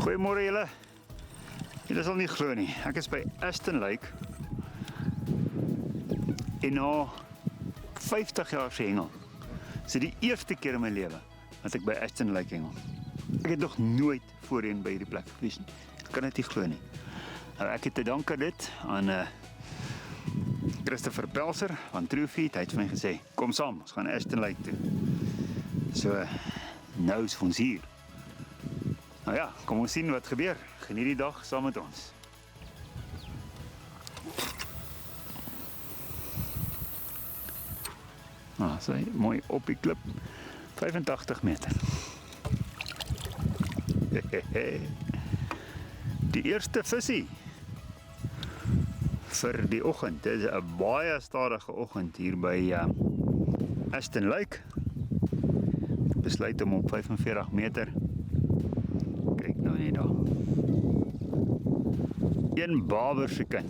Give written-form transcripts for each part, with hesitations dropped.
Goeiemôre julle. Julle sal nie glo nie. Ek is by Ashton Lake. En na 50 jaar se hengel. Dis die eerste keer in my lewe wat ek by Ashton Lake hengel. Ek het nog nooit voorheen by hierdie plek gewees nie. Ek kan dit nie glo nie. Nou, ek het te danke dit aan Christopher Pelser van Truefeed. Hy het vir my gesê, kom saam, ons gaan Ashton Lake toe. So, nou is ons hier. Nou ja, kom ons sien wat gebeur. Geniet die dag saam met ons. Nou, so mooi op die klip. 85 meter. Die eerste visie vir die oggend. Dit is 'n baie stadige oggend hier by Ashton Lake. Ek besluit om op 45 meter. Kyk nou net daar. Een barber se kind.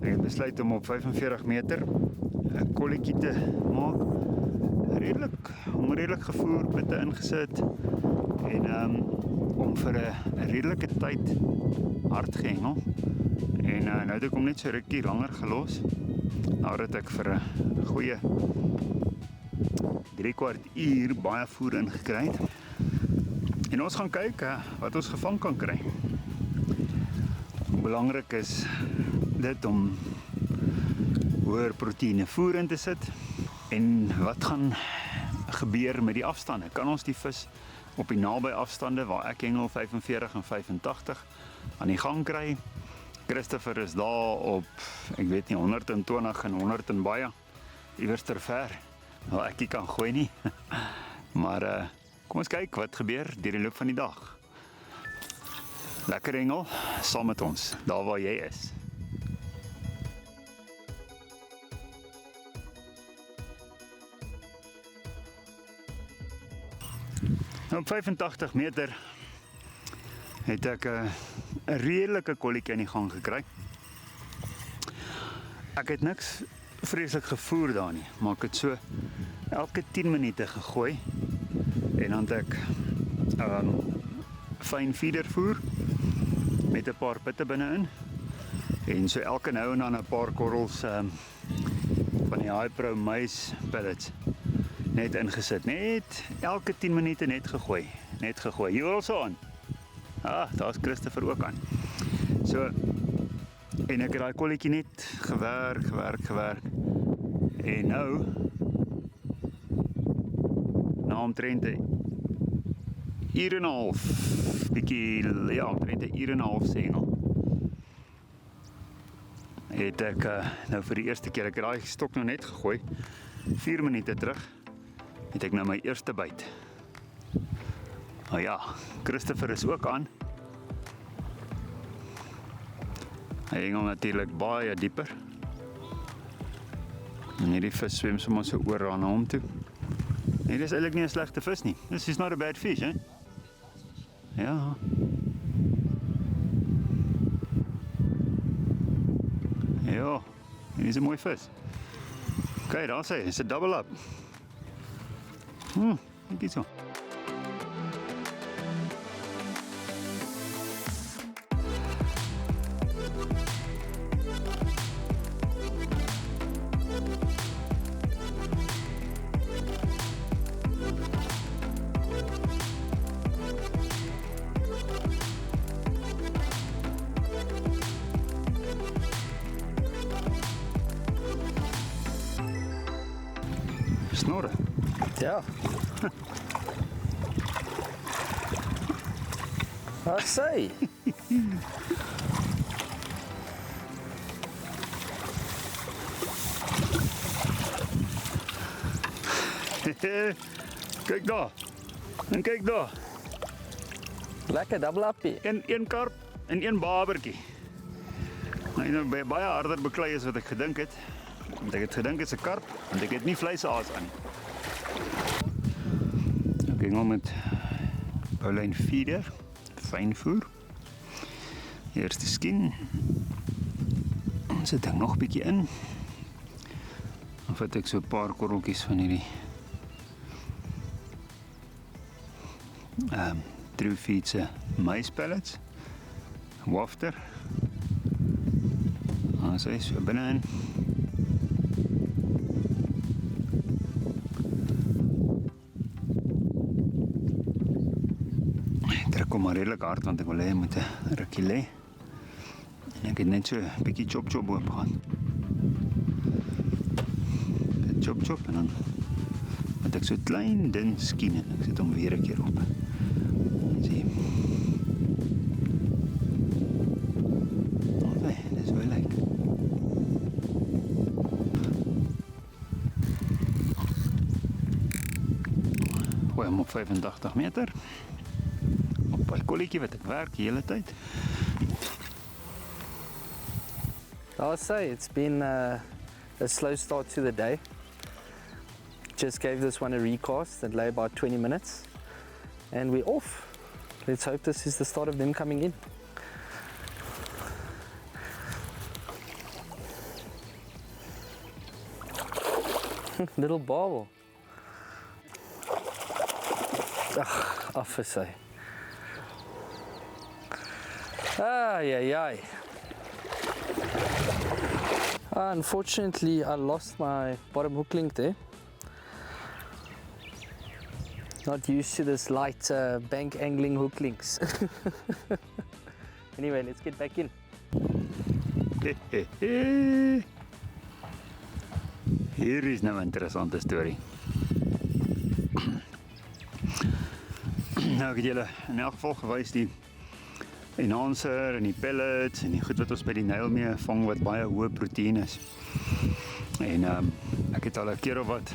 Ek het besluit om op 45 meter 'n kolletjie te maak. Redelik gevoer, bitte ingesit en om vir 'n redelike tyd hard gehengel. En nou het ek hom net so rukkie langer gelos. Nadat ek vir 'n goeie 3/4 uur baie voer ingekry het. En ons gaan kyk wat ons gevang kan kry. Belangrik is dit om hoër proteïene voer in te sit. En wat gaan gebeur met die afstande? Kan ons die vis op die naby afstande waar ek hengel 45 en 85 aan die gang kry? Christopher is daar op, ek weet nie, 120 en 100 en baie. Iewers ter ver. Wel, ek nie kan gooi nie. Maar kom ons kyk wat gebeur deur die loop van die dag. Lekker hengel, saam met ons, daar waar jy is. Op 85 meter het ek 'n redelike kolletjie aan die gang gekry. Ek het niks vreeslik gevoer daar nie, maar ek het so elke 10 minute gegooi en dan het ek fyn feeder voer met 'n paar pitte binne-in en so elke nou en dan 'n paar korrels van die Hi-Pro Mais pellets net ingesit, net elke 10 minute net gegooi, Jy wil so aan. Daar's Christopher ook aan. So, en ek het daai kolletjie net gewerk. En nou, na omtrent 'n uur en 'n half, omtrent 'n uur en 'n half se hengel, het ek nou vir die eerste keer, ek het daai stok nou net gegooi, 4 minute terug, het ek nou my eerste byt. Nou ja, Christopher is ook aan. Hy hengel natuurlik baie dieper. En hierdie vis swem sommer so oor aan hom toe. Nee, dis eintlik nie 'n slegte vis nie. This is not a bad fish, hè? Ja. Ja, dit is 'n mooi vis. Kyk, daar sê, dis 'n double up. Ek is so. Snorren. Ja. Wat sê? Kyk daar. En kyk daar. Lekker double uppie. Een karp en een babertjie. Nou, nou baie harder beklei as wat ek gedink het. Want ek het gedink dit is 'n karp, want ek het nie vleisaas aan nie. Ek hengel met Paulyn feeder, fynvoer. Eerste skin. Sit ek nog 'n bietjie in. Dan vat ek so 'n paar korreltjies van hierdie True Feed se maize pellets, wafter. As hy so binne-in. Ek trek hom maar redelik hard want ek wil hê hy moet 'n rukkie lê. En ek het net so 'n bietjie chop oop gehad. Chop en dan het ek so klein dun skien en ek sit hom weer 'n keer op. Sien. Okay, dis wel lekker. Gooi hom op 85 meter. Op my kolletjie wat ek werk die hele tyd. I'll say it's been a slow start to the day. Just gave this one a recast that lay about 20 minutes and we're off. Let's hope this is the start of them coming in. Little barbel. Ugh, off I say. Ay. Unfortunately, I lost my bottom hook link there. Not used to this light bank angling hook links. Anyway, let's get back in. Hier is nou 'n interessante storie. Nou ek het julle in elk geval gewys die enhancer en die pellets en die goed wat ons by die nail mee vang wat baie hoë proteïen is. En ek het al 'n keer of wat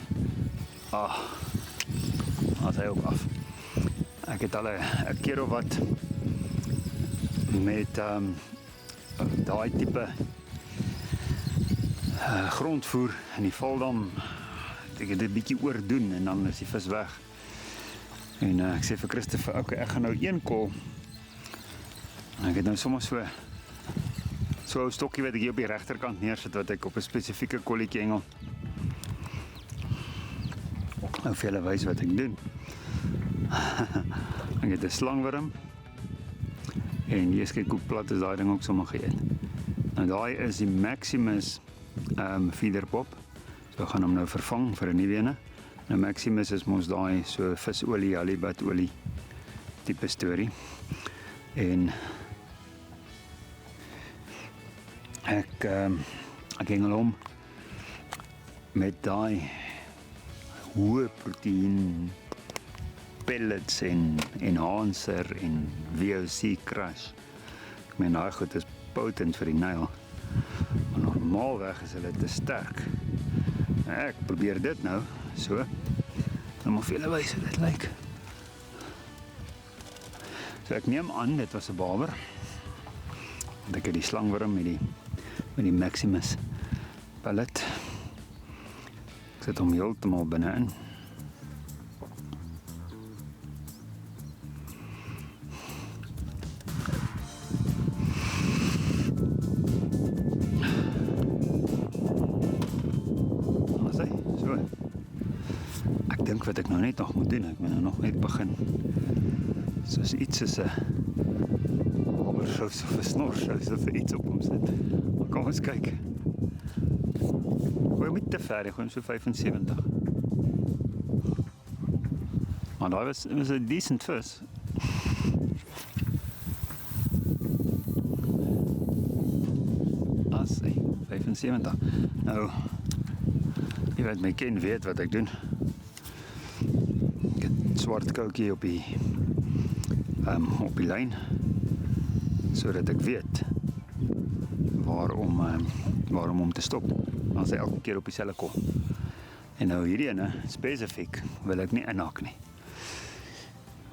as hy ook af. Ek het al 'n keer of wat met daai tipe grondvoer in die valdam ek het dit 'n bietjie oordoen en dan is die vis weg. En ek sê vir Christopher, okay, ek gaan nou een kol. Ek het nou soms so 'n stokkie wat ek hier op die regterkant neersit wat ek op 'n spesifieke kolletjie hengel. Nou vir julle wys wat ek doen. Ek het 'n slangworm. En jy kyk hoe plat is daai ding ook sommer geëet. Nou daai is die Maximus feederpop. So gaan hom nou vervang vir 'n nuwe ene. Nou Maximus is mos daai so visolie, halibatolie tipe storie. En ek hengel hom met daai hoë proteïen pellets en enhancer en VOC crush. Ek meen daai goed is potent vir die nail. Maar normaalweg is hulle te sterk. Ek probeer dit nou so. Dan moet vir julle wys hoe dit lyk. So ek neem aan dit was 'n barber. Want ek het die slangworm met die Maximus pellet. Ek sit hom heeltemal binne-in. Ek dink wat ek nou net nog moet doen, ek moet nou nog net begin. Soos iets is 'n obersous of 'n snorsous of iets op hom sit. Maar kom ons kyk. Gooi met te ver, gooi so 75. Maar daai was 'n decent vis. Assie, 75. Nou, jy weet my ken weet wat ek doen. Ek het swart koutjie op die lyn sodat ek weet waarom om te stop. Dan sy elke keer op dieselfde kol. En nou hierdie ene spesifiek wil ek nie inhak nie.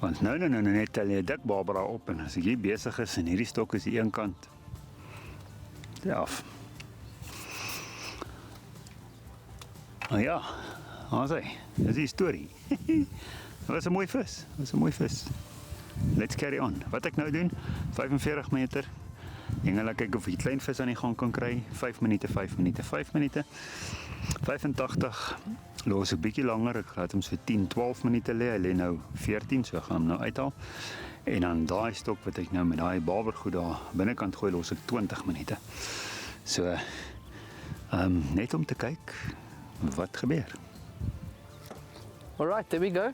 Want nou net tel jy dik barbara op en as ek hier besig is en hierdie stok is die een kant. Dit af. Nou ja, as hy, dis die storie. Dit was 'n mooi vis. Let's carry on. Wat ek nou doen, 45 meter. Hengel kyk of ek 'n klein vis aan die gang kan kry. 5 minute. 85 los ek bietjie langer, ek laat hom so 10-12 minute lê, hy lê nou 14, so ek gaan hom nou uithaal. En dan daai stok wat ek nou met daai babergoed daar binnekant gooi, los ek 20 minute. So, net om te kyk wat gebeur. Alright, there we go.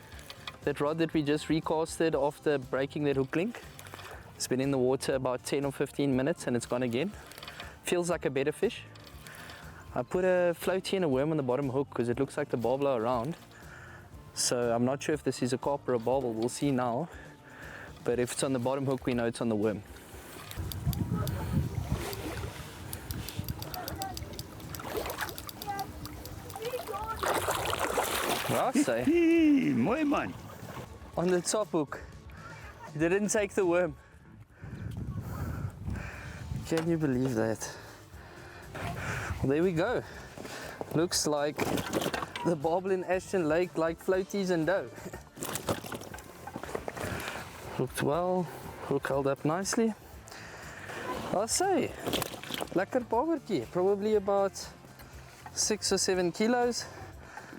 That rod that we just recasted after breaking that hook link, it's been in the water about 10 or 15 minutes and it's gone again. Feels like a better fish. I put a floaty and a worm on the bottom hook because it looks like the barbel are around. So I'm not sure if this is a carp or a barbel, we'll see now. But if it's on the bottom hook, we know it's on the worm. I'll say. Mooi man. On the top hook. He didn't take the worm. Can you believe that? Well, there we go. Looks like the barbel in Ashton Lake like floaties and dough. Hooked well, hook held up nicely. I'll say, lekker barbertjie, probably about 6 or 7 kilos.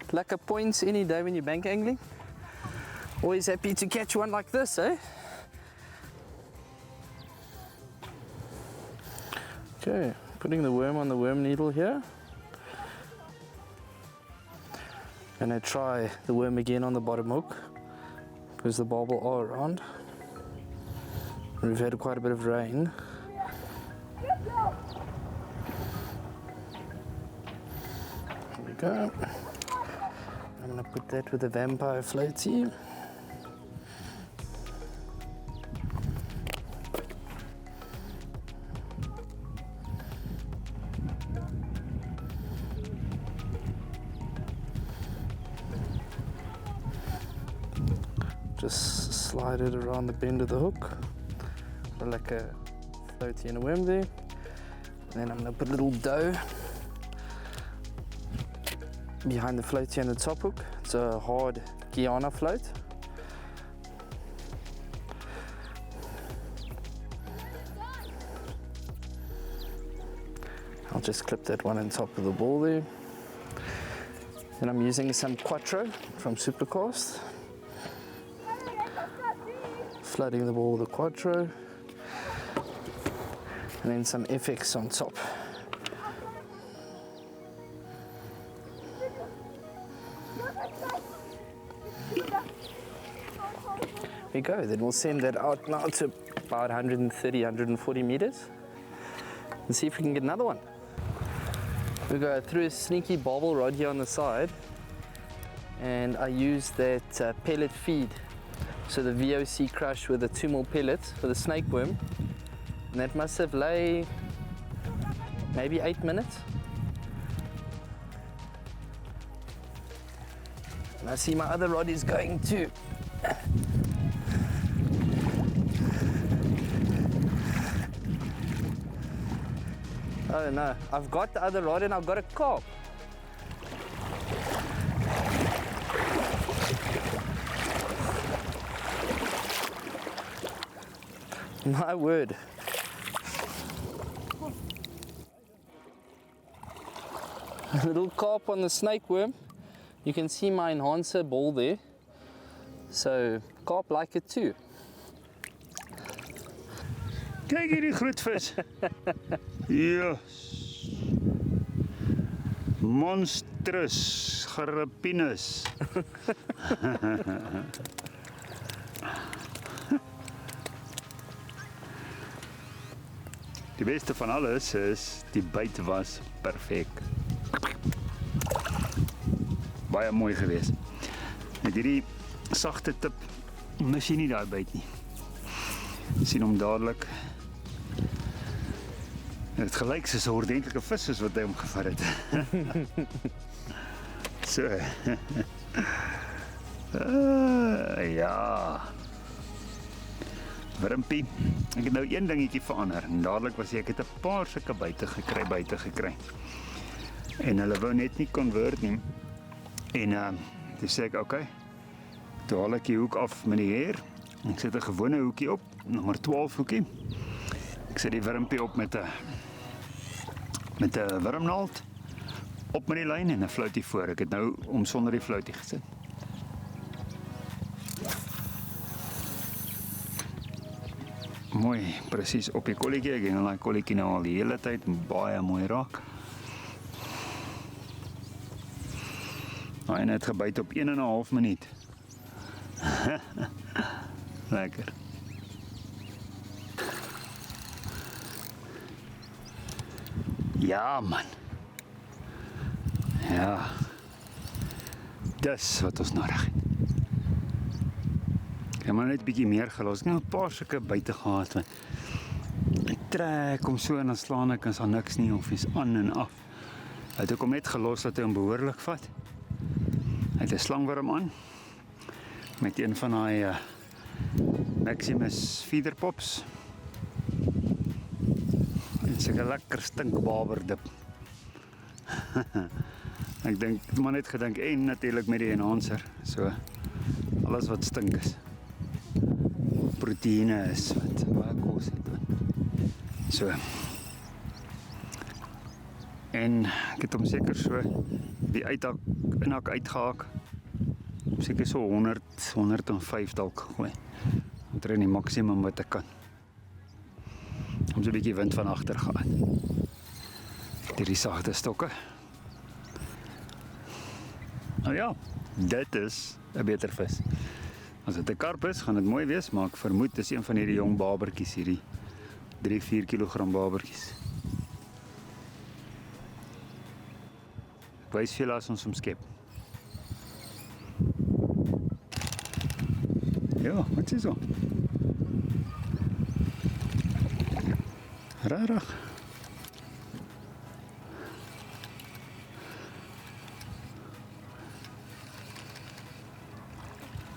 Lekker points any day when you're bank angling. Always happy to catch one like this, eh? Okay, putting the worm on the worm needle here. Gonna try the worm again on the bottom hook because the barbel are around. We've had quite a bit of rain. There we go. I'm gonna put that with the vampire floaty. Just slide it around the bend of the hook. Like a floaty and a worm there. And then I'm gonna put a little dough behind the floaty and the top hook. It's a hard Guyana float. I'll just clip that one on top of the ball there. And I'm using some Quattro from Supercast. Flooding the ball with the Quattro. And then some FX on top. There we go, then we'll send that out now to about 130, 140 meters and see if we can get another one. We go through a sneaky barbel rod here on the side and I use that pellet feed. So the VOC crush with the 2 more pellets for the snake worm. And that must have lay maybe 8 minutes. And I see my other rod is going too. Oh no, I've got the other rod and I've got a carp. My word. A little carp on the snake worm. You can see my enhancer ball there. So carp like it too. Kyk hierdie groot vis. Yes. Monstrous Grypinus. Die beste van alles is die byt was perfek. Baie mooi geweest. Met hierdie sagte tip mis jy nie daai byt nie. Sien hom dadelik. Het gelyk soos 'n ordentlike vis soos wat hy hom gevat het. So. Ja. Wurmpie, ek het nou een dingetjie verander en dadelik was ek het 'n paar sulke buite gekry. En hulle wou net nie convert nie. En toe sê ek, okay, toe haal ek die hoek af met die heer. Ek sit 'n gewone hoekie op, nommer 12 hoekie. Ek sit die wurmpie op met 'n wurmnaald op met die lyn en 'n floutie voor. Ek het nou om sonder die floutie gesit. Mooi, presies op die kolletjie. Ek het daai kolletjie nou al die hele tyd baie mooi raak. En het gebyt op 1,5 minuut. Lekker. Ja, man. Ja. Dis wat ons nodig het. Ek het maar net 'n bietjie meer gelos. Ek het nou 'n paar sulke byte gehad. Ek trek hom so en dan slaan ek en is daar niks nie of is aan en af. Het ek hom net gelos dat hy hom behoorlik vat. Hy het 'n slangworm aan met een van daai Maximus feederpops. En seker lekker stinkbaberdip. Ek dink maar net gedink en natuurlik met die enhancer. So alles wat stink is. Proteïene is wat baie kos het dan. So. En ek het hom seker so die inhak uitgehaak. Seker so 100, 105 dalk gegooi. Want er in die maksimum wat ek kan. Om so 'n bietjie wind van agter gehad. Die sagte stokke. Nou ja, dit is 'n beter vis. As dit 'n karp is, gaan dit mooi wees, maar ek vermoed dis een van hierdie jong babertjies, hierdie 3-4 kg babertjies. Ek wys vir julle as ons hom skep. Ja, wat is so? Rarig.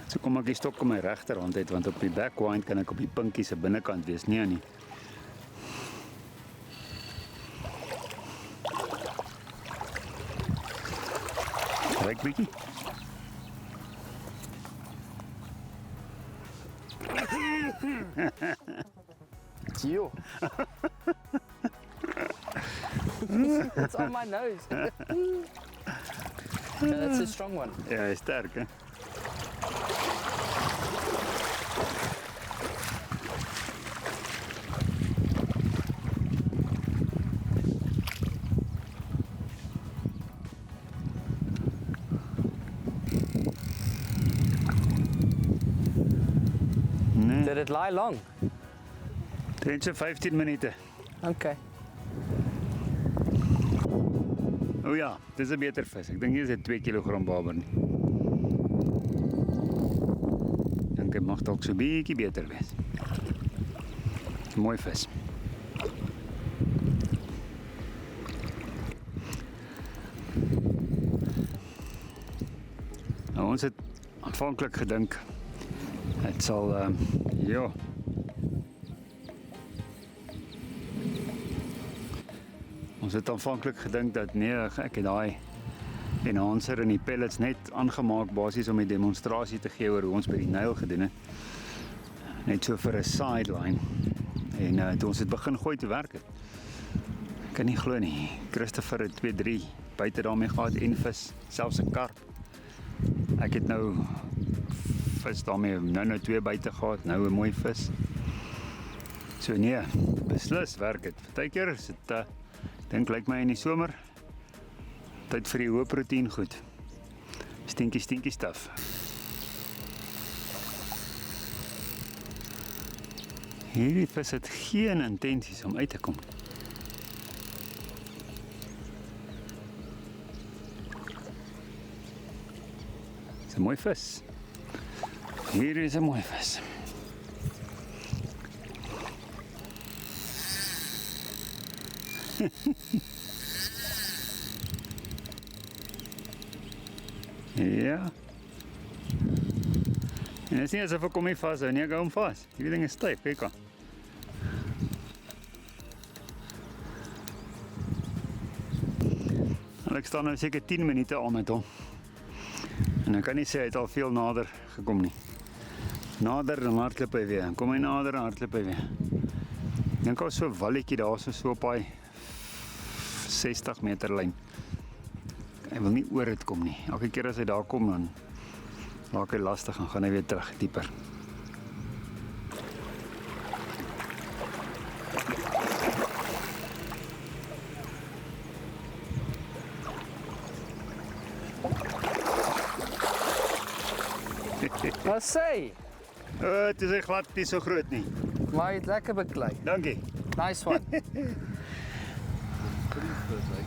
So kom ek die stok op my regterhand uit, want op die backwind kan ek op die pinkie se binnekant wees, nie aan nie. Ryk bietjie. It's you. It's on my nose. That's a strong one. Ja, hy is sterk, hè? Did it lie long? Dit is 15 minute. Okay. O ja, dis 'n beter vis. Ek dink nie dis 'n 2 kg baber nie. Dink hy mag dalk so 'n bietjie beter wees. Mooi vis. Nou, ons het aanvanklik gedink dit sal ja. Ons het aanvanklik gedink dat nee, ek het daai enhancer en die pellets net aangemaak basies om 'n demonstrasie te gee oor hoe ons by die Nyl gedoen het. Net so vir 'n sideline. En toe ons het begin gooi te werk het. Ek kan nie glo nie. Christopher het 2-3 buite daarmee gehad en vis, selfs 'n karp. Ek het nou vis daarmee nou 2 buite gehad, nou 'n mooi vis. So nee, beslis werk dit. Partykeer is dit dink lyk my in die somer tyd vir die hoë proteïen goed. Stinkie staf. Hierdie vis het geen intensies om uit te kom. Dis 'n mooi vis. Hier is 'n mooi vis. Ja. En dit is nie asof ek hom nie vashou nie, ek hou hom vas. Hierdie ding is styf, kyk aan. Ek staan nou seker 10 minute aan met hom. En ek kan nie sê hy het al veel nader gekom nie. Nader dan hardloop hy weer. Kom hy nader en hardloop hy weer. Ek dink al so 'n walletjie daar so op daai 60 meter lyn. Hy wil nie oor dit kom nie. Elke keer as hy daar kom, dan maak hy lastig en gaan hy weer terug dieper. Wat sê? Het is hy glad nie so groot nie. Maar hy het lekker beklei. Dankie. Nice one. Hy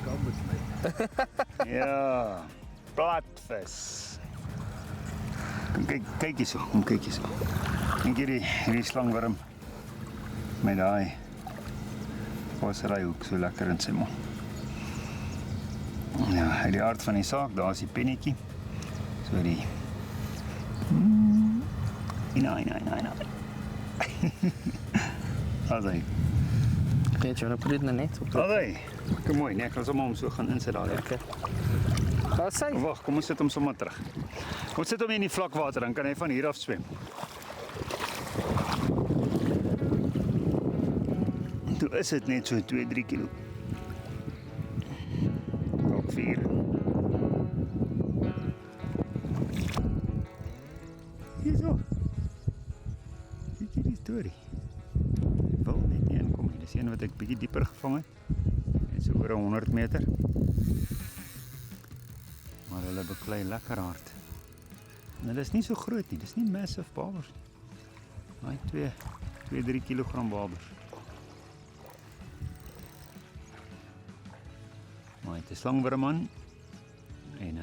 kan besmet. Ja, platvis. Kom kyk hierso, kom kyk hierso. Kyk hierdie slangworm met daai visryhoek so lekker in sy mond. Ja, uit die aard van die saak, daar is die pennetjie. So die Nee. As hy. Weet jy, nou put dit in 'n net op. As hy. Kom mooi, nee, ek gaan sommer hom so gaan insit daar. Okay. Wat sê? Wag, kom ons sit hom sommer terug. Ons sit hom in die vlakwater, dan kan hy van hier af swem. Toe is dit net so 2-3 kilo. Ook 4. Hierso. Kyk hierdie storie. Ek wil net nie inkom nie. Dis een wat ek bietjie dieper gevang het. Net so oor 100 meter. Maar hulle beklei lekker hard. En hulle is nie so groot nie. Dis nie massive babers nie. Daai 2-3 kilogram babers. Maar dit is slangwormman. En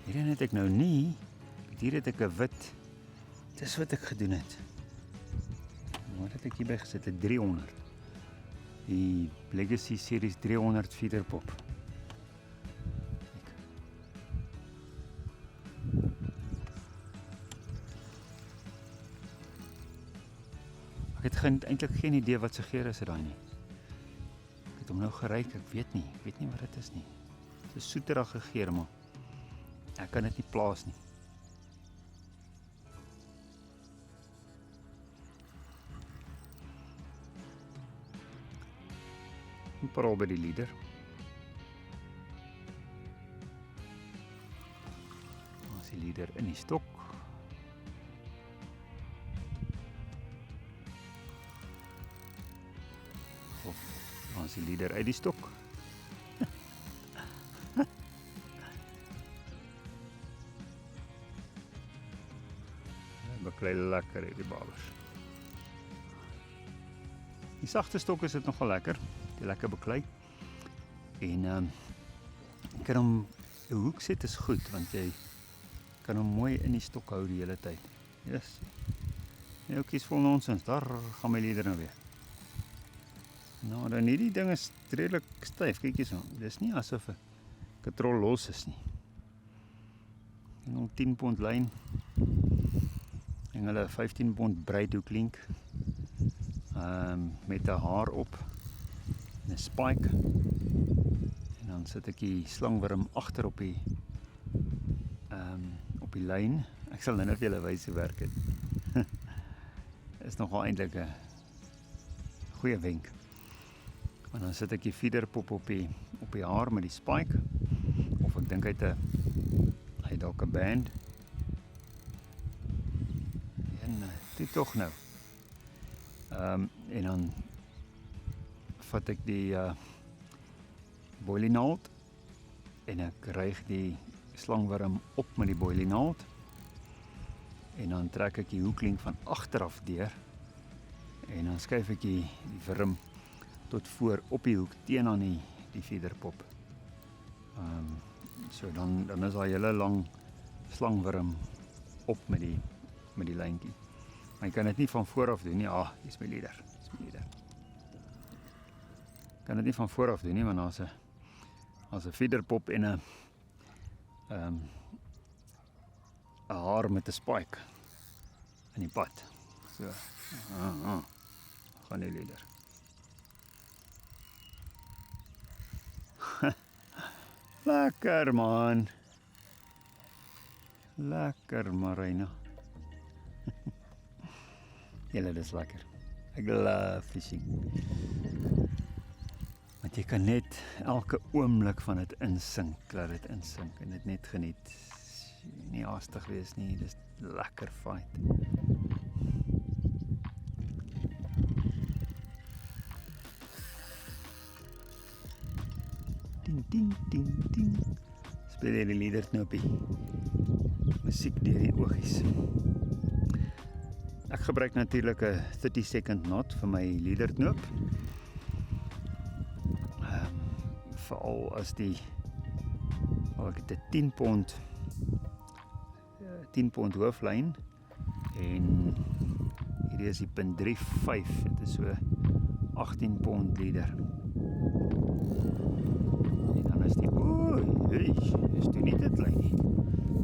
hierin het ek nou nie. Hier het ek 'n wit. Dis wat ek gedoen het. Wat het ek hierby gesit? 'n 300. Die Legacy Series 300 feederpop. Ek het eintlik geen idee wat se geur is dit daai nie. Ek het hom nou geruik, ek weet nie wat dit is nie. Dit is soeterige geur, maar ek kan dit nie plaas nie. Parol by die lieder. Ons die lieder in die stok. Of ons die lieder uit die stok. Beklei lekker hierdie babers. Die sagte stok is dit nogal lekker. Die lekker beklei. En kan hom 'n hoek sit is goed want jy kan hom mooi in die stok hou die hele tyd. Yes. Nou kies vol nonsens. Daar gaan my lieder nou weer. Nou dan hierdie ding is redelik styf. Kyk hierso. Dis nie asof 'n katrol los is nie. En hom 10 pond lyn. En hulle 15 pond breedhoeklink. Met 'n haar op. 'n spike. En dan sit ek die slangworm agter op die lyn. Ek sal nou net vir julle wys hoe werk dit. Is nogal eintlik 'n goeie wenk. En dan sit ek die feederpop op die haar met die spike. Of ek dink hy het dalk 'n band. En dit tog nou. En dan vat ek die boilie naald en ek ryg die slangworm op met die boilie naald en dan trek ek die hoeklink van agteraf deur en dan skuif ek die worm tot voor op die hoek teen aan die feederpop. So dan is daai hele lang slangworm op met die lyntjie. Maar jy kan dit nie van voor af doen nie. Hier is my lieder. Kan dit nie van voor af doen nie, want as 'n feederpop en 'n haar met 'n spike in die pad. So. Gaan die lieder. Lekker man. Lekker Marina. Julle, dis lekker. Ek love fishing. Want jy kan net elke oomblik van dit insink, laat dit insink en dit net geniet. Nie haastig wees nie, dis lekker fight. Ding, ding, ding, ding. Speel jy die liederknopie. Musiek deur die oogies. Ek gebruik natuurlik 'n 30-second knot vir my liederknop. Veral as ek het 'n 10 pond hooflyn en hierdie is die punt 3.5, dit is so 18 pond lieder. En dan is die, is toe nie dit lyn nie.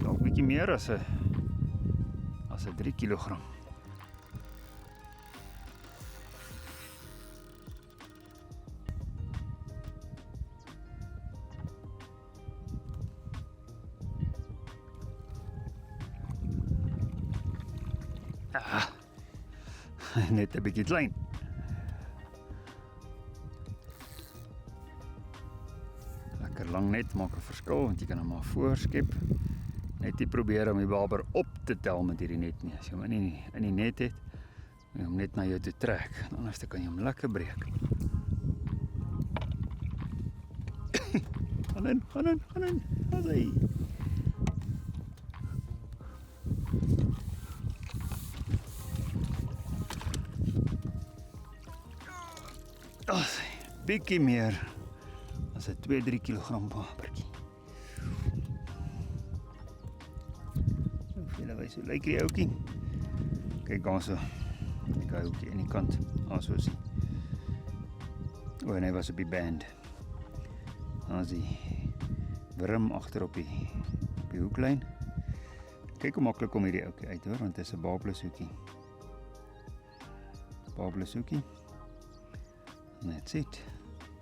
Dalk bietjie meer as 'n 3 kilogram. Net 'n bietjie klein. Lekker lang net maak 'n verskil want jy kan hom maar voorskep. Net nie probeer om die barber op te tel met hierdie net nie. As jy hom in die net het, moet jy hom net na jou toe trek. Anders kan jy hom lekker breek. Gaan in. As hy. Bietjie meer as 'n 2-3 kilogram barbertjie. Julle wys hoe lyk die ouetjie. Kyk daar so. Kyk hy ouetjie aan die kant. So sien. En hy was op die band. Dan is die wurm agter op die hoeklyn. Kyk hoe maklik kom hierdie ouetjie uit hoor, want dit is 'n babelsoekie. That's it.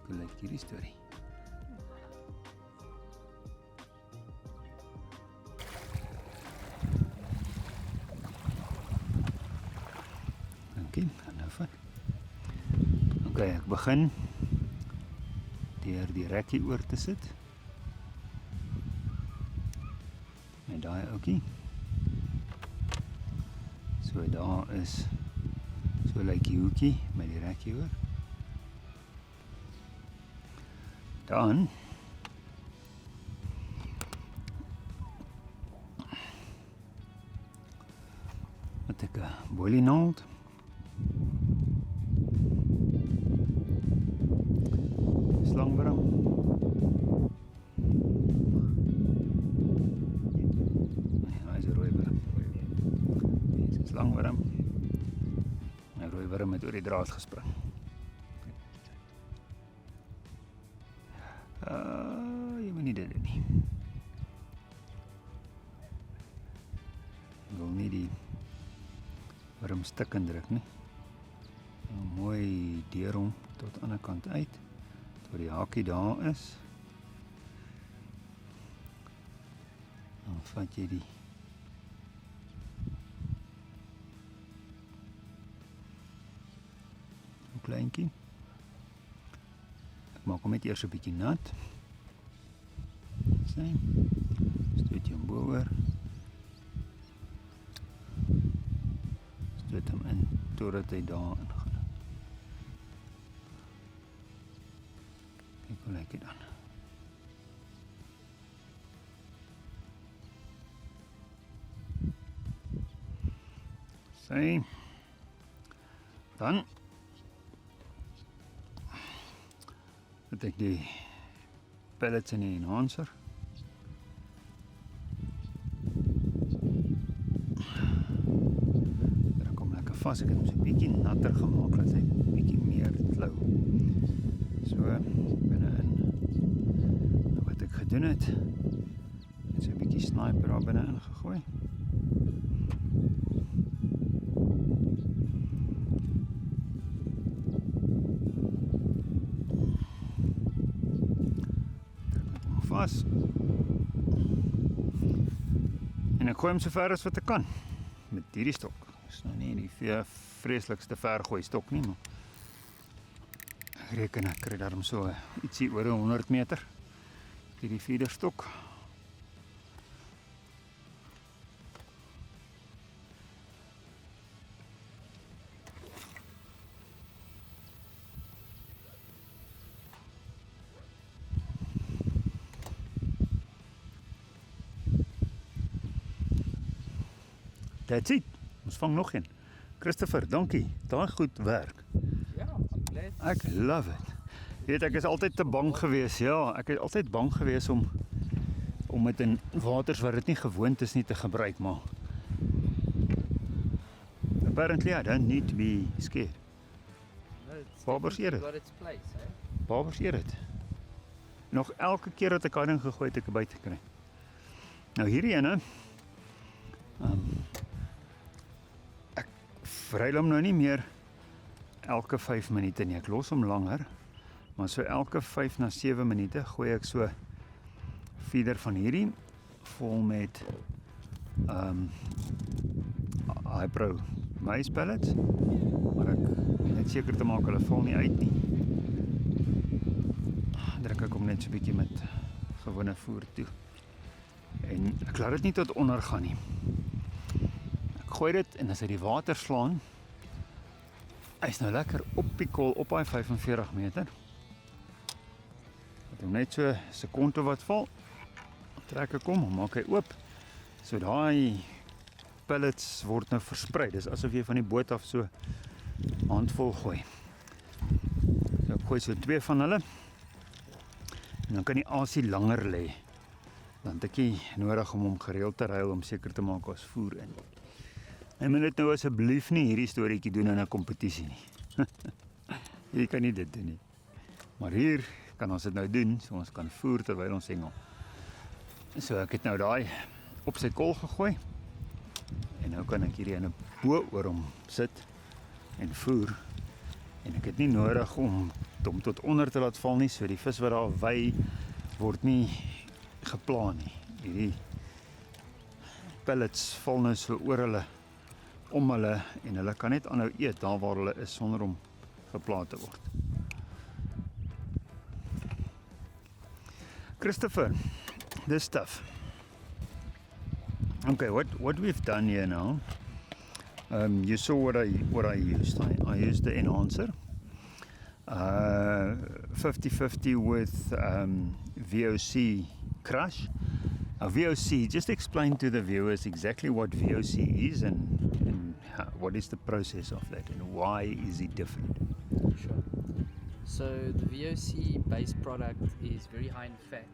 Hoe lyk hierdie storie? Dankie, gaan nou vat. Okay, ek begin deur die rekkie oor te sit. Met daai ouetjie. So daar is, so lyk die hoekie met die rekkie oor. Dan het ek 'n boilie naald. Slangwurm. Nee, is 'n rooi wurm. Dit is 'n slangwurm. 'n Rooi wurm het oor die draad gespring. Jy moet nie dit doen nie. Ek wil nie die wurm stik en druk nie. Mooi deur hom tot aan die ander kant uit, tot die hakie daar is. Dan vat jy die kleintjie. Ek maak hom net eers 'n bietjie nat. Sien. Stoot hom bo-oor. Stoot hom in totdat hy daar ingaan. Kyk hoe lyk dit dan. Sien. Dan het ek die pellets in die enhancer. Daar kom lekker vas, ek het hom so 'n bietjie natter gemaak, dat hy bietjie meer klou. So, binne-in. Nou wat ek gedoen het, so 'n bietjie sniper daar binne-in gegooi. Vas. En ek gooi hom so ver as wat ek kan met hierdie stok. Dis nou nie die vreeslikste vergooi stok nie, maar ek reken ek kry daarom so ietsie oor 100 meter hierdie feederstok. That's it. Ons vang nog een. Christopher, dankie. Daai goed werk. Yeah, I'm glad. Ek love it. Weet ek is altyd te bang gewees. Ja, ek is altyd bang gewees om met in waters wat dit nie gewoond is nie te gebruik, maar apparently I don't need to be scared. No, it's Barbers eet dit. got its place, eh? Barbers eet dit. Nog elke keer dat ek daai ding gegooi het, ek 'n byt gekry. Nou hierdie ene ek vryl hom nou nie meer elke 5 minute nie. Ek los hom langer, maar so elke 5 na 7 minute gooi ek so feeder van hierdie vol met Hypro maize pellets, maar ek net seker te maak hulle val nie uit nie. Druk ek hom net so 'n bietjie met gewone voer toe. En ek laat dit nie tot onder gaan nie. Ek gooi dit en as hy die water slaan, hy's nou lekker op die kol op daai 45 meter. Laat hom net so 'n sekonde wat val. Trek ek hom, maak hy oop. So daai pellets word nou versprei. Dis asof jy van die boot af so handvol gooi. So ek gooi so 2 van hulle. En dan kan die asie langer lê. Dan het ek nie nodig om hom gereeld te ruil om seker te maak as voer in. Hy moet dit nou asseblief nie hierdie storieetjie doen in 'n kompetisie nie. Jy kan nie dit doen nie. Maar hier kan ons dit nou doen, so ons kan voer terwyl ons hengel. So ek het nou daai op sy kol gegooi. En nou kan ek hierdie in 'n bo oor hom sit en voer. En ek het nie nodig om hom tot onder te laat val nie, so die vis wat daar wy word nie geplan nie. Hierdie pellets val nou so oor hulle, om hulle, en hulle kan net aanhou eet daar waar hulle is sonder om gepla te word. Christopher, this stuff. Okay, what we've done here now, you saw what I used. I used the enhancer, 50-50 with VOC crush. Now VOC, just explain to the viewers exactly what VOC is and what is the process of that and why is it different? Sure. So the VOC based product is very high in fat.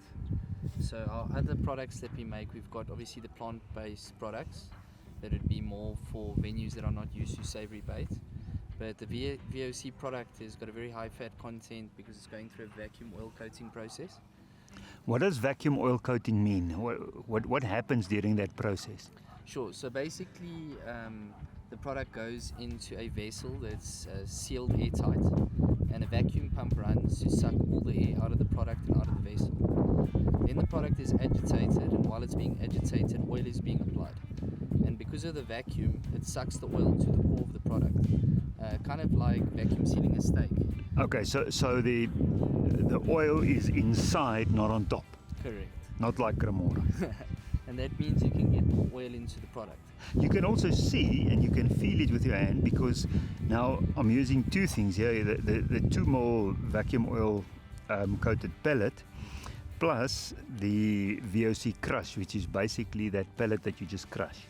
So our other products that we make, we've got obviously the plant-based products that would be more for venues that are not used to savory bait. But the VOC product has got a very high fat content because it's going through a vacuum oil coating process. What does vacuum oil coating mean? What happens during that process? Sure. So basically, the product goes into a vessel that's sealed airtight, and a vacuum pump runs to suck all the air out of the product and out of the vessel. Then the product is agitated, and while it's being agitated, oil is being applied. And because of the vacuum, it sucks the oil to the core of the product, kind of like vacuum sealing a steak. Okay, so the oil is inside, not on top. Correct. Not like Cremora. And that means you can get more oil into the product. You can also see and you can feel it with your hand, because now I'm using two things here, the 2 ml vacuum oil coated pellet plus the VOC crush, which is basically that pellet that you just crush.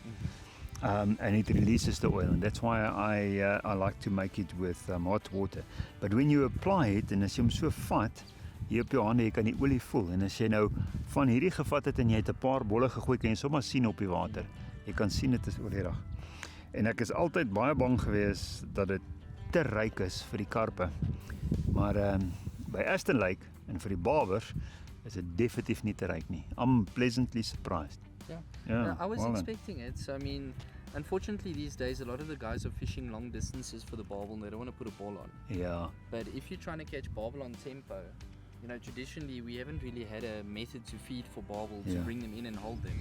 And it releases the oil, and that's why I like to make it with hot water. But when you apply it, en as jy hom so vat, hier op jou hande, jy kan die olie voel, en as jy nou van hierdie gevat het en jy het 'n paar bolle gegooi, kan jy sommer sien op die water. Jy kan sien dit is olierig. En ek is altyd baie bang gewees dat dit te ryk is vir die karpe. Maar by Aston Lake en vir die barbers is dit definitief nie te ryk nie. I'm pleasantly surprised. Yeah. Yeah, I was well done. expecting it. So I mean, unfortunately these days a lot of the guys are fishing long distances for the barbel and they don't want to put a ball on. Ja. But if you're trying to catch barbel on tempo, you know, traditionally we haven't really had a method to feed for barbel to Yeah. bring them in and hold them.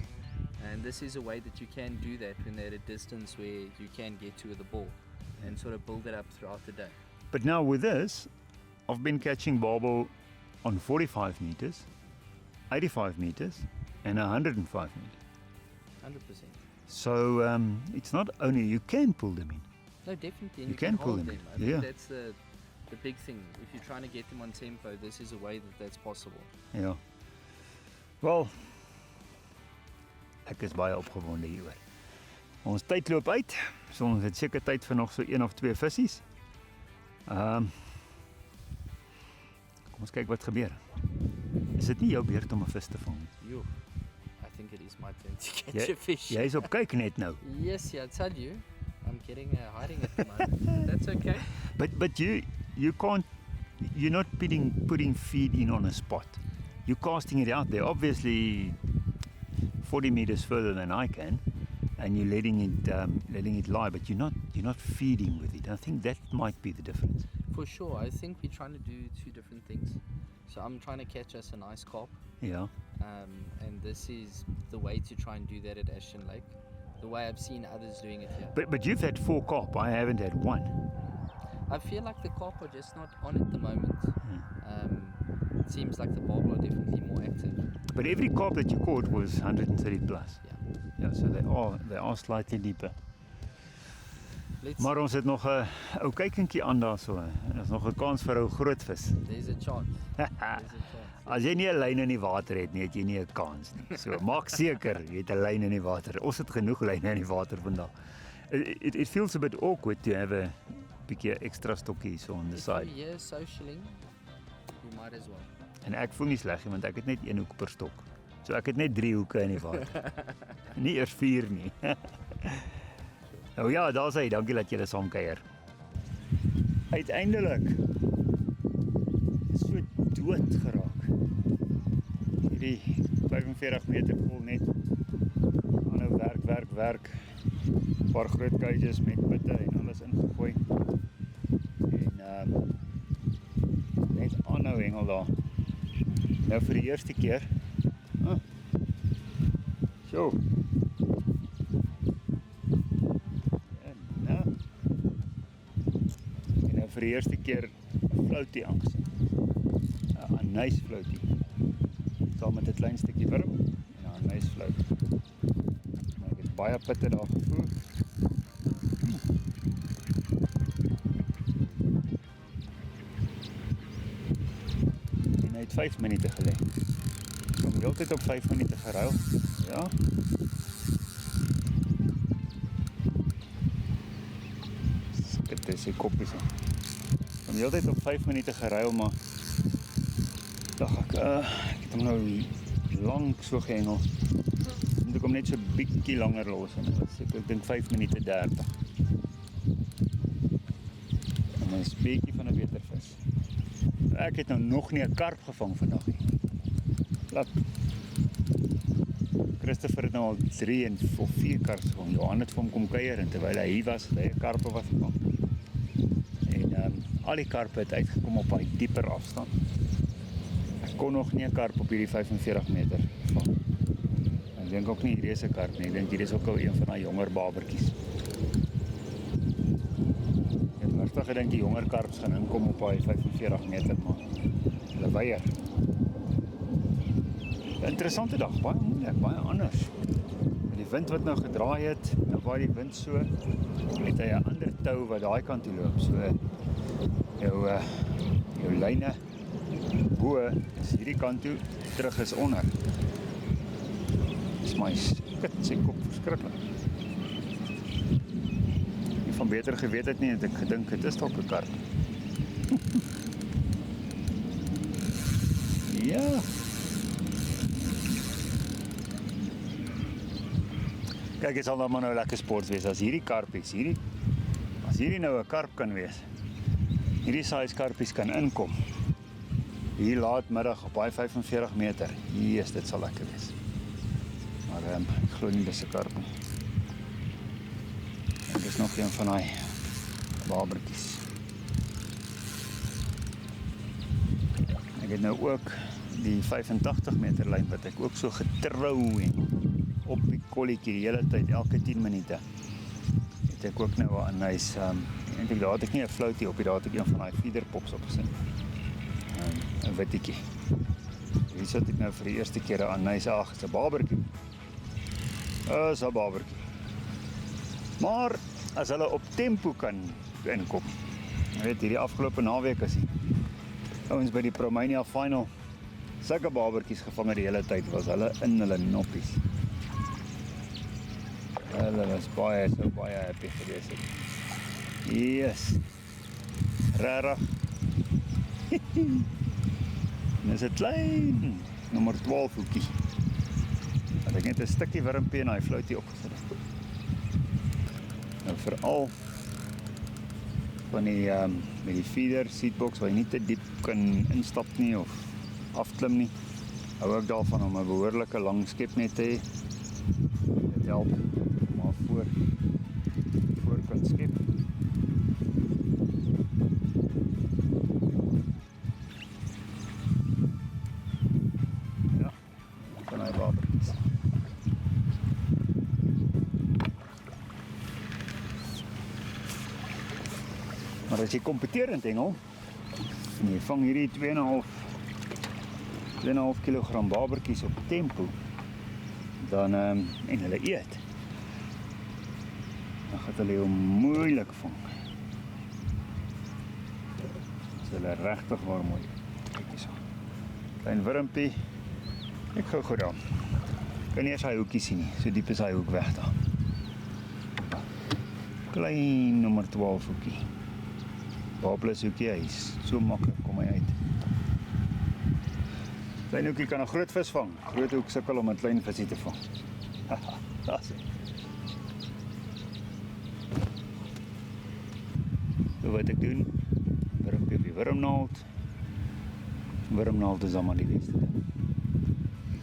And this is a way that you can do that when they're at a distance where you can get to the ball and sort of build it up throughout the day. But now with this, I've been catching barbel on 45 meters, 85 meters, and 105 meters. 100%. So it's not only you can pull them in. No, definitely. And You you can pull hold them. I Yeah. think that's the big thing. If you're trying to get them on tempo, this is a way that's possible. Ja. Wel, ek is baie opgewonde hieroor. Ons tyd loop uit, so ons het seker tyd vir nog so 1 of 2 vissies. Kom ons kyk wat gebeur. Is dit nie jou beurt om 'n vis te vang nie? Yo, I think it is my turn to catch a fish. Jy is op kyk net nou. Yes, yeah, I tell you, I'm getting hiding at the moment. That's okay. But you can't, you're not putting feed in on a spot. You're casting it out there. Obviously 40 meters further than I can, and you're letting it lie, but you're not feeding with it. I think that might be the difference. For sure, I think we're trying to do 2 different things. So I'm trying to catch us a nice carp, Yeah. and this is the way to try and do that at Ashton Lake. The way I've seen others doing it here. But you've had 4 carp. I haven't had 1. I feel like the carp are just not on at the moment. It seems like the barbel are definitely more active. But every carp that you caught was 130 plus. Yeah. Yeah, so they are slightly deeper. Let's. Maar ons het nog 'n ou kykentjie aan daarso. En ons nog 'n kans vir 'n groot vis. There's a chance. There's a chance. As jy nie 'n lyn in die water het nie, het jy nie 'n kans nie. So maak seker jy het 'n lyn in die water. Ons het genoeg lyne in die water vandag. It feels a bit awkward to have a bietjie extra stokkie so on the If side. you're here socialing, you might as well. En ek voel nie sleg nie want ek het net 1 hoek per stok. So ek het net 3 hoeke in die water. Nie eers 4 nie. Nou ja, daar's hy. Dankie dat julle saam kuier. Uiteindelik so dood geraak. Hierdie 45 meter vol net aanhou werk. 'n Paar groot cages met pitte en alles ingegooi. En net aanhou hengel daar. Nou vir die eerste keer. So. En nou vir die eerste keer 'n floatie aangesien. 'n nice floatie. Saam met 'n klein stukkie wurm en 'n nice float. Nou ek het baie pitte daar gevoer. En hy het 5 minute gelê. Ek het heeltyd op 5 minute geruil. Ja. Dit is 'n koppies. Ek het heeltyd op 5 minute geruil, maar dink ek het hom nou lank so gehengel. Moet ek hom net so bietjie langer los en dit was ek dink 5 minute 30. En dit is 'n bietjie van 'n beter vis. Ek het nou nog nie 'n karp gevang vandag nie. Laat Christopher het nou al 3 of 4 karps gevang. Johan het vir hom kom kuier en terwyl hy hier was, het hy 'n karpe wat gevang. En al die karpe het uitgekom op baie dieper afstand. Ek kon nog nie 'n karp op hierdie 45 meter vang. Ek dink ook nie hierdie is 'n karp nie. Ek dink hierdie is ook al een van daai jonger babertjies. Ek het regtig gedink die jonger karps gaan inkom op daai 45 meter, maar hulle weier. 'n Interessante dag, baie moeilik, baie anders. Met die wind wat nou gedraai het, nou waar die wind so, het hy 'n ander tou wat daai kant toe loop. So jou lyne bo is hierdie kant toe, terug is onder. Dis my skit, sy kop verskriklik. Nie van beter geweet het nie, het ek gedink dit is dalk 'n karp. Ja. Kyk, dit sal dan maar nou lekker sport wees as hierdie karpies, as hierdie nou 'n karp kan wees. Hierdie size karpies kan inkom. Hier laatmiddag op daai 45 meter. Jesus, dit sal lekker wees. Maar ek glo nie dis 'n karp nie. En dis nog een van daai babertjies. Ek het nou ook die 85 meter lyn wat ek ook so getrou en op die kolletjie die hele tyd, elke 10 minute. Het ek ook nou 'n nice, eintlik daar het ek nie 'n floatie op, daar het ek een van daai feeder pops opgesit. 'n wittetjie. Hier sit ek nou vir die eerste keer aan nys, ag, is 'n babertjie. Is 'n babertjie. Maar as hulle op tempo kan inkom. Jy weet, hierdie afgelope naweek as die ouens by die Promania final sulke babertjies gevang die hele tyd, was hulle in hulle noppies. Hulle was baie happy geweest. Yes. Rarig. En is 'n klein nommer 12 hoekie. Wat ek net 'n stukkie wurmpie en hy floutie opgesit het. Nou veral van die met die feeder seatbox waar jy nie te diep kan instap nie of afklim nie. Hou ek daarvan om 'n behoorlike lang skepnet te hê. Dit help maar voor kan skep. Ja, van hy babertjies. Maar as jy kompeterend hengel en jy vang hierdie 2,5 kilogram babertjies op tempo, dan en hulle eet, dan gaan hulle jou moeilik vang. As hulle regtig waar mooi. Kyk hierso. Klein wurmpie. Ek gou goed daar. Kan nie eens hy hoekie sien nie. So diep is hy hoek weg daar. Klein nommer 12 hoekie. Babelus hoekie, hy is so maklik kom hy uit. Klein hoekie kan 'n groot vis vang. Groot hoek sukkel om 'n klein visie te vang. Haha, daar's hy. So wat ek doen, wurmpie op die wurmnaald. Wurmnaald is allemaal die beste.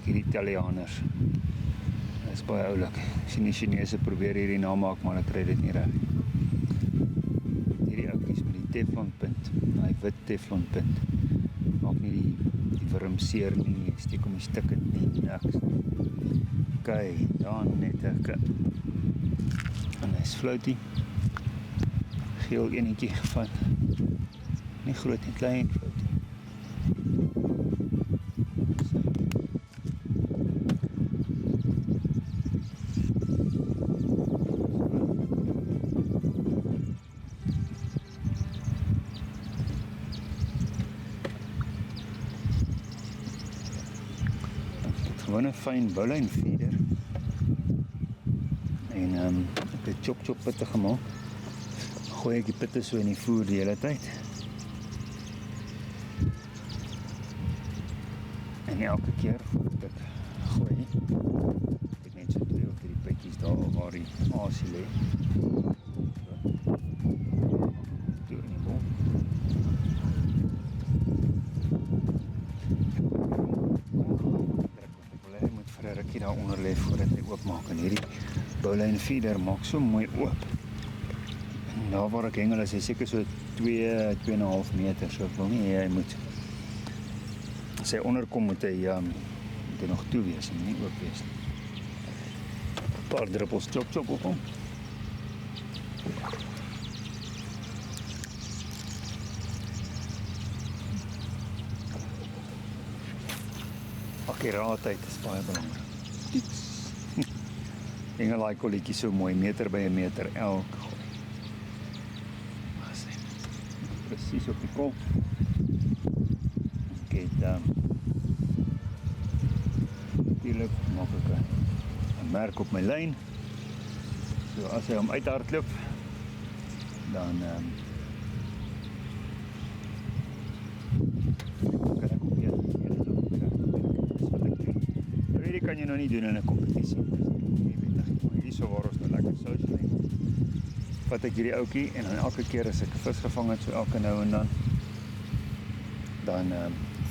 Hierdie Italianers. Dit is baie oulik. As die Chinese probeer hierdie namaak, maar ek kry dit nie reg. Hierdie oukies met die teflonpunt, die wit teflonpunt. Maak nie die wurm seer nie, steek hom nie stikkend nie, niks. Kyk, dan net ek. En hy is floutie. Geel enetjie gevat. Nie groot nie, klein floutie. Gewoon 'n fyn bowline feeder. En ek het chop pitte gemaak. Gooi ek die pitte so in die voer die hele tyd. En elke keer voordat ek gooi, ek net so 2 of 3 pikkies daar waar die asie lê. Toe in die bol. Ek moet vir 'n rukkie daar onder lê voordat hy oopmaak en hierdie bowline feeder maak so mooi oop. En daar waar ek hengel is hy seker so 2,5 meter, so ek wil nie hy moet as hy onderkom moet hy nog toe wees en nie oop wees nie. 'n Paar druppels chop op hom. Akkuraatheid is baie belangrik. Hengel daai kolletjie so mooi, meter by 'n meter elke gooi. Presies op die kop. Ek het natuurlijk maak ek 'n merk op my lyn. So as hy hom uithardloop, dan kan ek op hier loop. Dis wat ek doen. Hierdie kan jy nou nie doen in 'n kompetisie. Hierso waar ons nou lekker sous lê. Vat ek hierdie ouetjie en dan elke keer as ek 'n vis gevang het, so elke nou en dan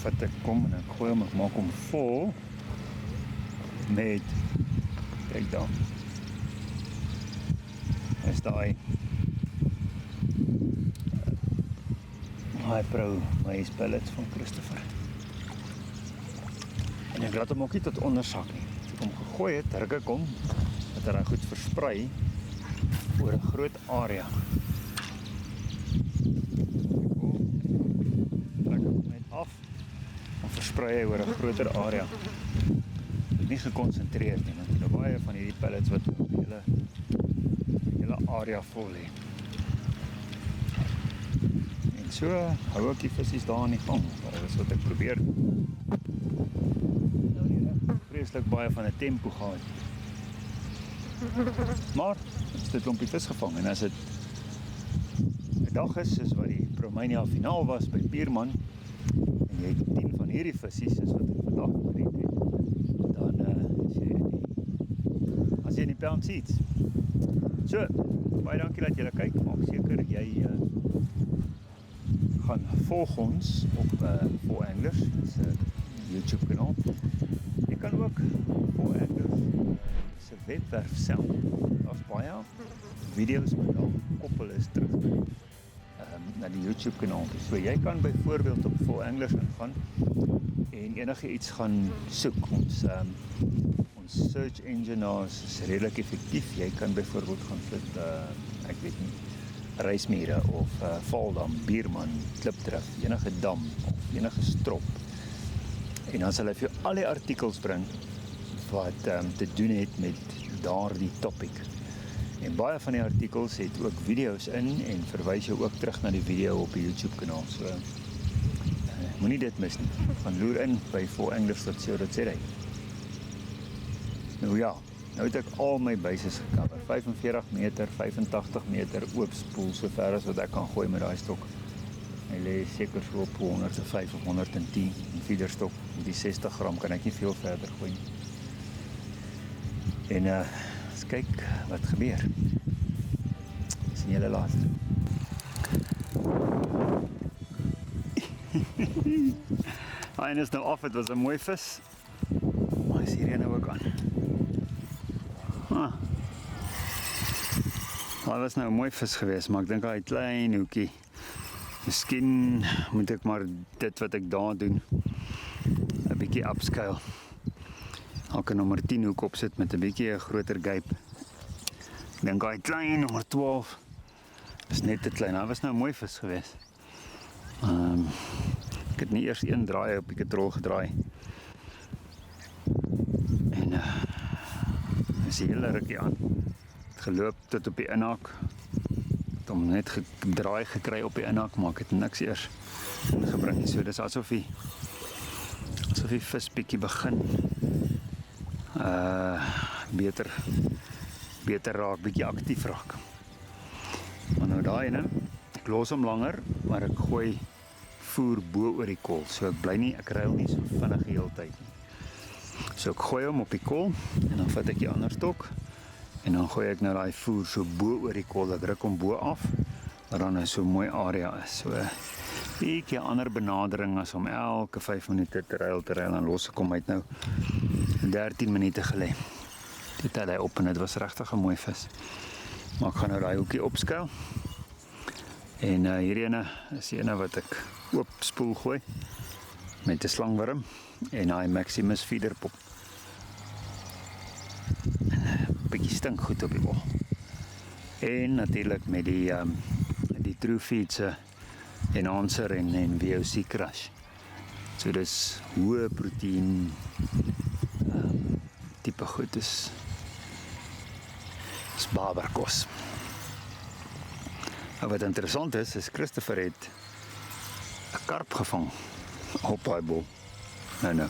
vat ek kom en ek gooi hom, ek maak hom vol met, kyk daar, is daai Pro Maze pellets van Christopher. En ek laat hom ook nie tot ondersak nie. As ek hom gegooi het, druk ek hom, dat hy goed versprei oor 'n groot area. Trek hom net af. versprei oor 'n groter area. Dit nie gekonsentreerd nie, want daar baie van hierdie pellets wat op die hele area vol lê. En so hou ek die visies daar aan die gang, maar dit is wat ek probeer. Nou nie reg vreeslik baie van 'n tempo gehad. Maar is dit klompie vis gevang en as dit 'n dag is soos wat die Promania finaal was by Bierman en jy het 10 van hierdie visies soos wat ek vandag gered het, dan as jy in die pound seats. So, baie dankie dat julle kyk. Maak seker jy gaan volg ons op For Anglers, dit is 'n YouTube kanaal. Jy kan ook For Anglers se webwerf self. Daar's baie video's wat al koppel is terug na die YouTube kanaal. So jy kan byvoorbeeld op For Anglers ingaan en enige iets gaan soek. Ons search engine is redelik effektief. Jy kan byvoorbeeld gaan sit, ek weet nie, reismere of Valdam, Bierman, Klipdrif, enige dam of enige strop. En dan sal hy vir jou al die artikels bring wat te doen het met daardie topic. En baie van die artikels het ook video's in en verwys jou ook terug na die video op die YouTube kanaal. So moenie dit mis nie. Gaan loer in by foranglers.co.za. Nou ja, nou het ek al my bases gecover. 45 meter, 85 meter oopspoel, so ver as wat ek kan gooi met daai stok. Hy lê seker so op 105 of 110 en feederstok. Met die 60 gram kan ek nie veel verder gooi nie. En eens kyk wat gebeur. Sien julle later. Hy is nou af, het was 'n mooi vis. Maar hy is hier nou ook aan. Hy was nou 'n mooi vis geweest, maar ek dink hy het klein hoekie. Miskien moet ek maar dit wat ek daar doen 'n bietjie upscale. Ek kan nommer 10 hoek opsit met 'n bietjie 'n groter gape. Ek dink hy klein nommer 12 is net te klein. Hy was nou 'n mooi vis geweest. Ek het nie eers een draai op die katrol gedraai. En is die hele rukkie aan. Het geloop tot op die inhaak. Het hom net gedraai gekry op die inhaak, maar ek het niks eers ingebring. So dis asof die vis bietjie begin beter raak, bietjie aktief raak. Maar nou daai ene, ek los hom langer, maar ek gooi voer bo oor die kol. So ek bly nie, ek ruil nie so vinnig die hele tyd nie. So ek gooi hom op die kol en dan vat ek die ander stok en dan gooi ek nou daai voer so bo oor die kol. Ek druk hom bo af, dat dan nou so 'n mooi area is. So 'n bietjie ander benadering as om elke 5 minute te ruil en los ek hom uit nou 13 minute gelê. Toe tel hy op en dit was regtig 'n mooi vis. Maar ek gaan nou daai hoekie opskuil. En hierdie ene is die ene wat ek oop spoel gooi met 'n slangworm en daai Maximus feederpop. Bietjie stink goed op die bol. En natuurlik met die True Feeds enhancer en VOC crush. So dis hoë proteïen tipe goed is barberkos. En wat interessant is Christopher het 'n karp gevang op daai bol. Nou.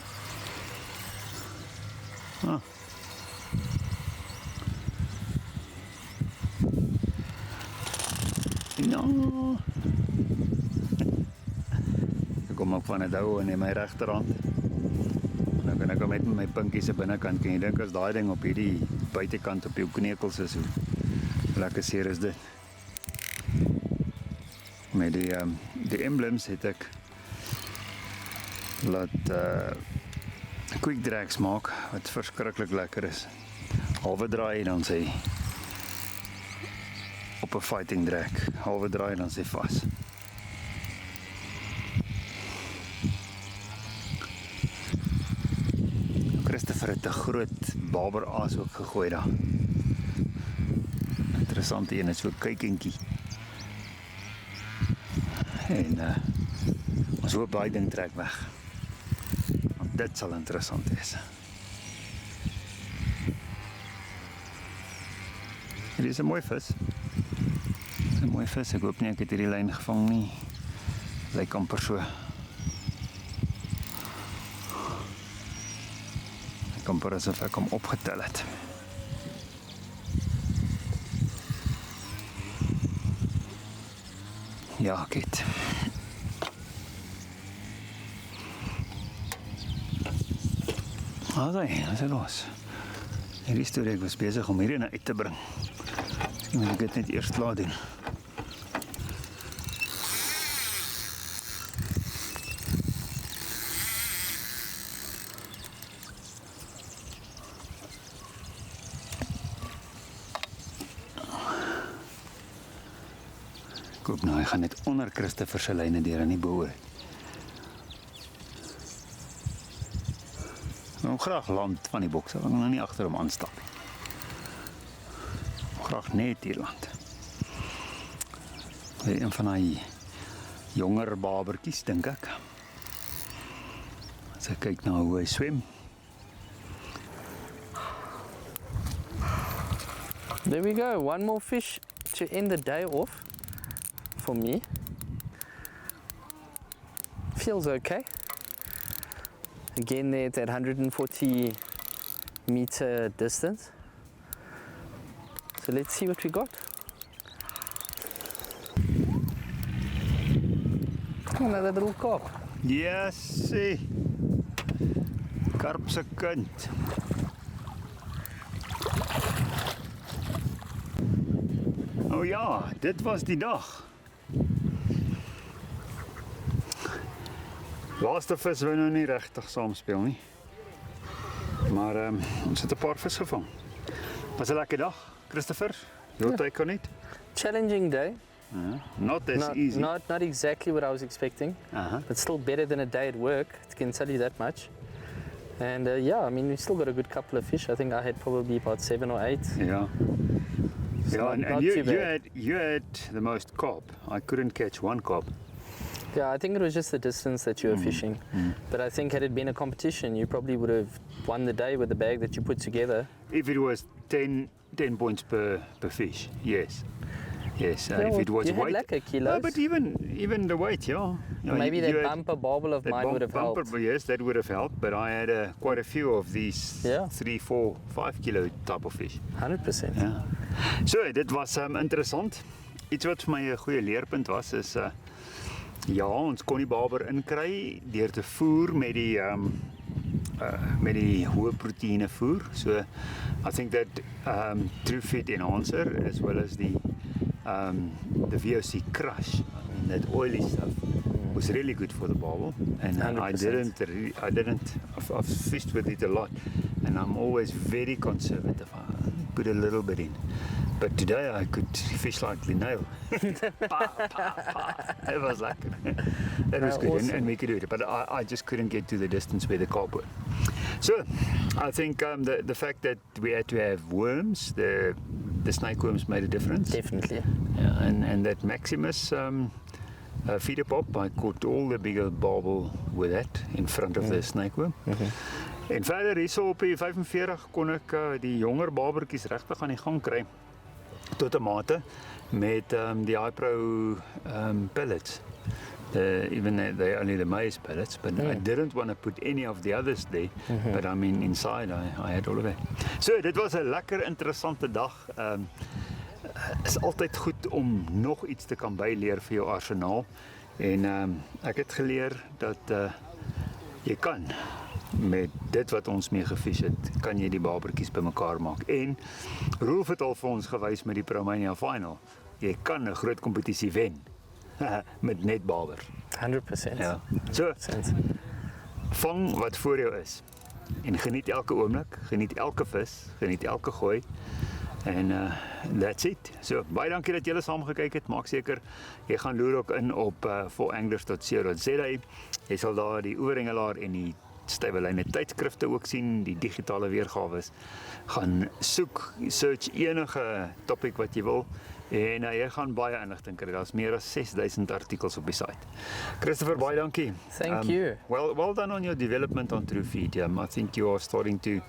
No. Ek kom op van 'n dou in my regterhand. Nou kan ek hom met my pinkie se binnekant kan jy dink as daai ding op hierdie buitekant op jou knekels is, hoe lekker seer is dit. Met die emblems het ek laat quick drags maak wat verskriklik lekker is. Halwe draai en dan sê op 'n fighting drag, halwe draai en dan sê vas. Christopher het 'n groot barberaas ook gegooi daar. Interessante een, is so 'n kykentjie. En ons hoop daai ding trek weg. Dit sal interessant wees. Dit is 'n mooi vis. Dit is 'n mooi vis. Ek hoop nie ek het hierdie lyn gevang nie. Lyk amper so. Lyk amper asof ek hom opgetel het. Ja, ek het. Alright, wat is los? Hierdie storie, ek was besig om hierdie uit te bring. Miskien moet ek dit net eers klaar doen. Ek hoop nou, hy gaan net onder Christopher se lyne deur en nie bo-oor. Ek wil graag land van die boks, ek wil nou nie agter hom aanstap nie. Graag net hier land. Weer een van die jonger babertjies, dink ek. As ek kyk na hoe hy swem. There we go, one more fish to end the day off for me. Feels okay. Again there at that 140 meter distance. So let's see what we got. Another little carp. Yes, karp se kind. Oh ja, dit was die dag. Laaste vis wou nou nie regtig saamspeel nie. Maar ons het 'n paar vis gevang. Was 'n lekker dag, Christopher. Your take on it? Challenging day. Not as easy. Not exactly what I was expecting, but still better than a day at work. I can tell you that much. And yeah, I mean, we still got a good couple of fish. I think I had probably about 7 or 8. Yeah. So Yeah, not and too bad. you had the most carp. I couldn't catch one carp. Yeah, I think it was just the distance that you were fishing. But I think had it been a competition, you probably would have won the day with the bag that you put together. If it was 10 points per fish, yes. Yes, Yeah, if it was you had weight. lekker kilos. But even the weight, yeah. Maybe you that had bumper bobble of that mine would have bumper, helped. yes, that would have helped. But I had quite a few of these Yeah. 3, 4, 5 kilo type of fish. 100%. Ja. So, dit was interessant. Iets wat vir my 'n goeie leerpunt was is ja, ons kon die baber inkry deur te voer met die hoë proteïene voer. So I think that True Fit Enhancer as well as the VOC Crush, I mean that oily stuff was really good for the barbel, and I've fished with it a lot, and I'm always very conservative. I put a little bit in, but today I could fish like Linnell. It was like that was good, Awesome. and we could do it, but I just couldn't get to the distance where the carp were. So I think the fact that we had to have worms, the snake worms made a difference. Definitely. Yeah, and that Maximus feeder pop, I caught all the bigger barbel with that in front of the snake worm. En verder hierso op die 45 kon ek die jonger babertjies regtig aan die gang kry tot 'n mate met die iPro pellets. Even they only the maize pellets, but I didn't want to put any of the others there. But I mean, inside I had all of it. So dit was 'n lekker interessante dag. Is altyd goed om nog iets te kan byleer vir jou arsenaal. En ek het geleer dat jy kan met dit wat ons mee gefish het, kan jy die babertjies bymekaar maak. En Rolf het al vir ons gewys met die Promania Final. Jy kan 'n groot kompetisie wen met net baber. 100%. Ja. So, vang wat voor jou is. En geniet elke oomblik, geniet elke vis, geniet elke gooi. En that's it. So, baie dankie dat julle saam gekyk het. Maak seker jy gaan loer ook in op foranglers.co.za. Jy sal daar die oorhengelaar en die stywe-lyne tydskrifte ook sien, die digitale weergawe. Gaan soek, search enige topic wat jy wil En jy gaan baie inligting kry. Daar's meer as 6000 artikels op die site. Christopher, baie dankie. Thank you. Well done on your development on TrueFeed. I think you are starting to,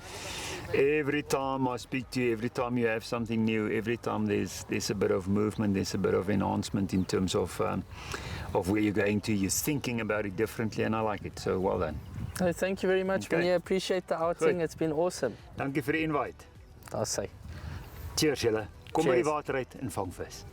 every time I speak to you, every time you have something new, every time there's a bit of movement, there's a bit of enhancement in terms of where you're going to. You're thinking about it differently, and I like it. So well done. Oh, thank you very much, Okay. man. Yeah, appreciate the outing. Good. It's been awesome. Dankie vir die invite. I'll say. Cheers julle. Kom by die Cheers. water uit en vang vis.